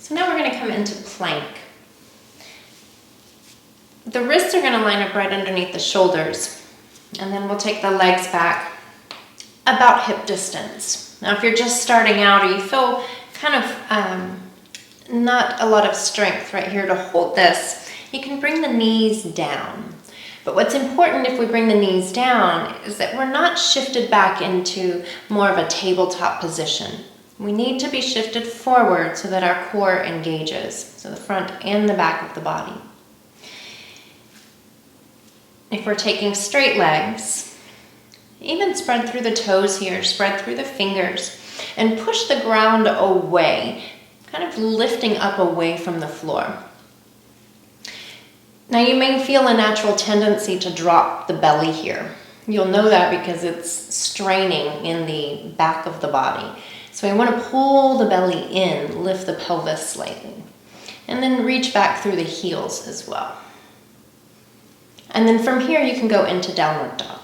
So now we're going to come into plank. The wrists are going to line up right underneath the shoulders, and then we'll take the legs back about hip distance. Now if you're just starting out or you feel kind of not a lot of strength right here to hold this, you can bring the knees down. But what's important if we bring the knees down is that we're not shifted back into more of a tabletop position. We need to be shifted forward so that our core engages, so the front and the back of the body. If we're taking straight legs, even spread through the toes here, spread through the fingers, and push the ground away, kind of lifting up away from the floor. Now you may feel a natural tendency to drop the belly here. You'll know that because it's straining in the back of the body. So we want to pull the belly in, lift the pelvis slightly, and then reach back through the heels as well. And then from here you can go into downward dog.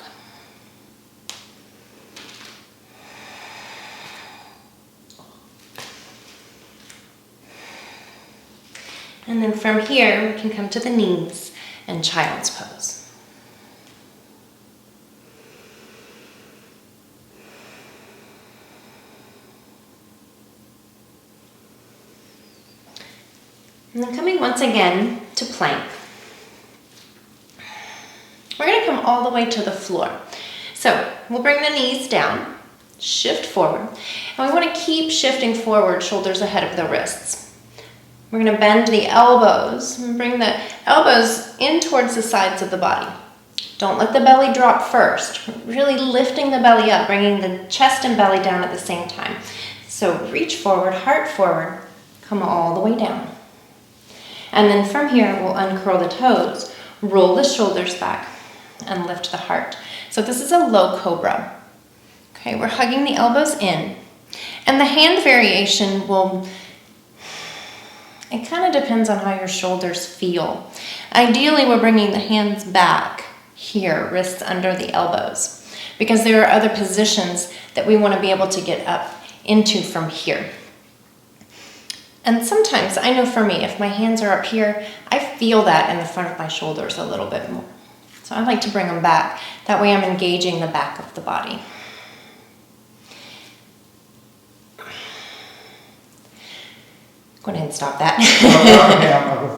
And then from here, we can come to the knees and child's pose. And then coming once again to plank. We're going to come all the way to the floor. So we'll bring the knees down, shift forward, and we want to keep shifting forward, shoulders ahead of the wrists. We're going to bend the elbows and bring the elbows in towards the sides of the body. Don't let the belly drop first. Really lifting the belly up, bringing the chest and belly down at the same time. So reach forward, heart forward, come all the way down. And then from here, we'll uncurl the toes, roll the shoulders back, and lift the heart. So this is a low cobra. Okay, we're hugging the elbows in. And the hand variation will... It kind of depends on how your shoulders feel. Ideally, we're bringing the hands back here, wrists under the elbows, because there are other positions that we want to be able to get up into from here. And sometimes, I know for me, if my hands are up here, I feel that in the front of my shoulders a little bit more. So I like to bring them back. That way I'm engaging the back of the body. Go ahead and stop that.